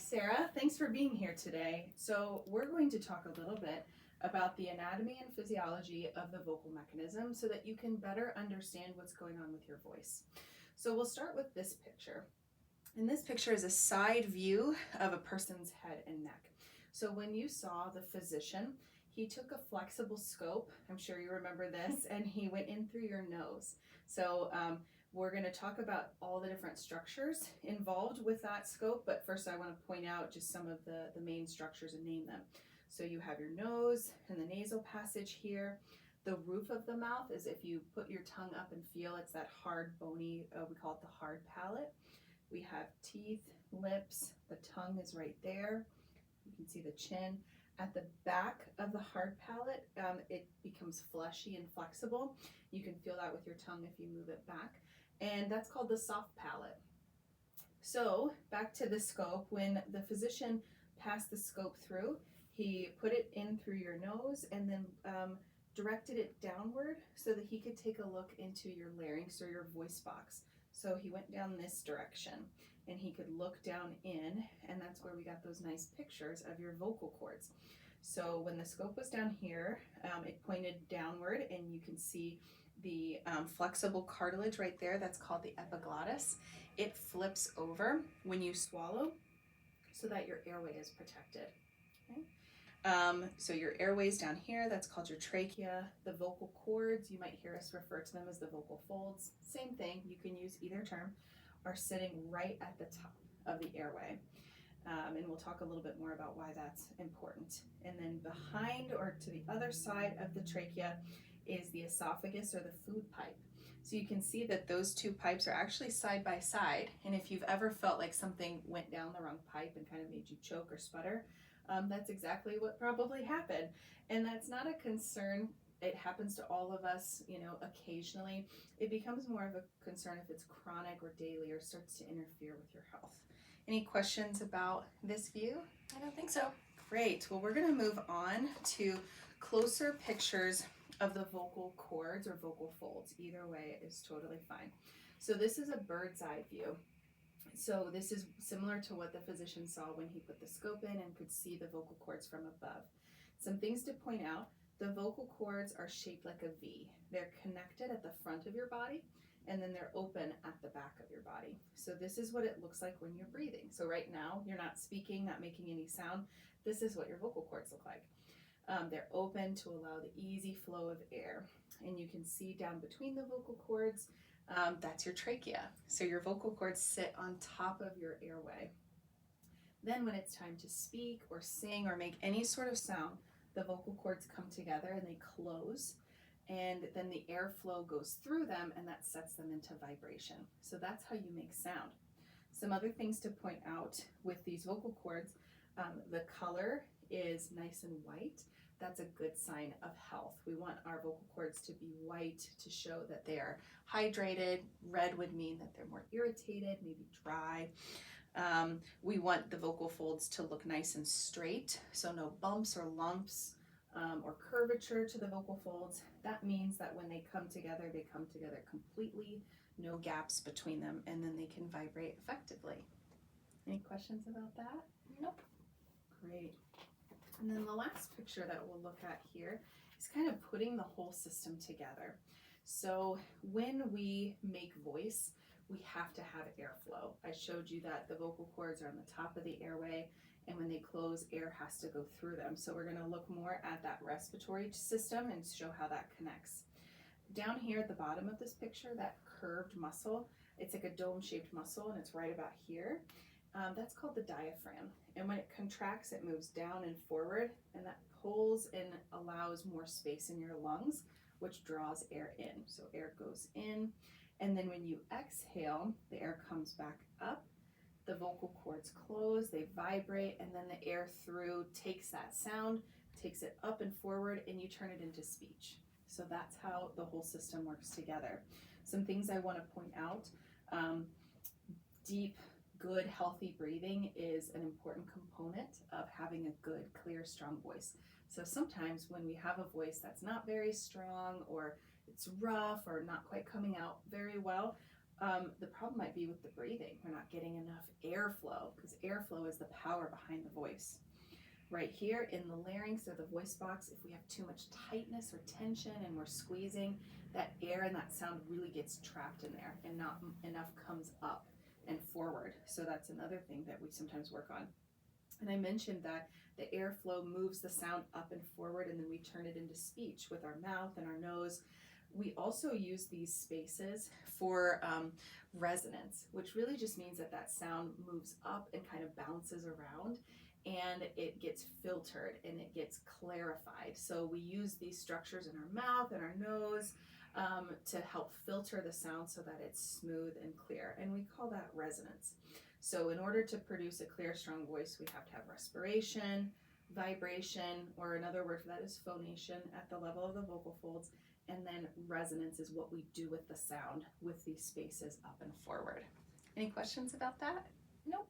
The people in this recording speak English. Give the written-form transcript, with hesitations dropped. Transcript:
Sarah. Thanks for being here today. So we're going to talk a little bit about the anatomy and physiology of the vocal mechanism so that you can better understand what's going on with your voice. So we'll start with this picture. And this picture is a side view of a person's head and neck. So when you saw the physician, he took a flexible scope, I'm sure you remember this, and he went in through your nose. So we're going to talk about all the different structures involved with that scope, but first I want to point out just some of the main structures and name them. So you have your nose and the nasal passage here. The roof of the mouth is if you put your tongue up and feel, it's that hard, bony, we call it the hard palate. We have teeth, lips, the tongue is right there. You can see the chin. At the back of the hard palate, it becomes fleshy and flexible. You can feel that with your tongue if you move it back. And that's called the soft palate. So back to the scope, when the physician passed the scope through, he put it in through your nose and then directed it downward so that he could take a look into your larynx or your voice box. So he went down this direction and he could look down in, and that's where we got those nice pictures of your vocal cords. So when the scope was down here, it pointed downward and you can see the flexible cartilage right there. That's called the epiglottis. It flips over when you swallow so that your airway is protected. Okay? So your airways down here, that's called your trachea. The vocal cords, you might hear us refer to them as the vocal folds. Same thing, you can use either term, are sitting right at the top of the airway. And we'll talk a little bit more about why that's important. And then behind or to the other side of the trachea is the esophagus or the food pipe. So you can see that those two pipes are actually side by side. And if you've ever felt like something went down the wrong pipe and kind of made you choke or sputter, that's exactly what probably happened. And that's not a concern. It happens to all of us, occasionally. It becomes more of a concern if it's chronic or daily or starts to interfere with your health. Any questions about this view? I don't think so. Great. Well, we're going to move on to closer pictures of the vocal cords or vocal folds. Either way is totally fine. So this is a bird's eye view. So this is similar to what the physician saw when he put the scope in and could see the vocal cords from above. Some things to point out: the vocal cords are shaped like a V. They're connected at the front of your body, and then they're open at the back of your body. So this is what it looks like when you're breathing. So right now, you're not speaking, not making any sound. This is what your vocal cords look like. They're open to allow the easy flow of air. And you can see down between the vocal cords, that's your trachea. So your vocal cords sit on top of your airway. Then when it's time to speak or sing or make any sort of sound, the vocal cords come together and they close, and then the airflow goes through them and that sets them into vibration. So that's how you make sound. Some other things to point out with these vocal cords: the color is nice and white. That's a good sign of health. We want our vocal cords to be white to show that they are hydrated. Red would mean that they're more irritated, maybe dry. We want the vocal folds to look nice and straight, so no bumps or lumps or curvature to the vocal folds. That means that when they come together completely, no gaps between them, and then they can vibrate effectively. Any questions about that? Nope. Great. And then the last picture that we'll look at here is kind of putting the whole system together. So when we make voice, we have to have airflow. I showed you that the vocal cords are on the top of the airway, and when they close, air has to go through them. So we're going to look more at that respiratory system and show how that connects. Down here at the bottom of this picture, that curved muscle, it's like a dome-shaped muscle, and it's right about here. That's called the diaphragm. And when it contracts, it moves down and forward, and that pulls and allows more space in your lungs, which draws air in. So air goes in, and then when you exhale, the air comes back up. The vocal cords close, they vibrate, and then the air through takes that sound, takes it up and forward, and you turn it into speech. So that's how the whole system works together. Some things I want to point out: deep, good, healthy breathing is an important component of having a good, clear, strong voice. So sometimes when we have a voice that's not very strong, or it's rough or not quite coming out very well, The problem might be with the breathing. We're not getting enough airflow, because airflow is the power behind the voice. Right here in the larynx or the voice box, if we have too much tightness or tension and we're squeezing, that air and that sound really gets trapped in there and not enough comes up and forward. So that's another thing that we sometimes work on. And I mentioned that the airflow moves the sound up and forward, and then we turn it into speech with our mouth and our nose. We also use these spaces for resonance, which really just means that that sound moves up and kind of bounces around, and it gets filtered and it gets clarified. So we use these structures in our mouth and our nose to help filter the sound so that it's smooth and clear, and we call that resonance. So in order to produce a clear, strong voice, we have to have respiration, vibration, or another word for that is phonation at the level of the vocal folds, and then resonance is what we do with the sound with these spaces up and forward. Any questions about that? Nope.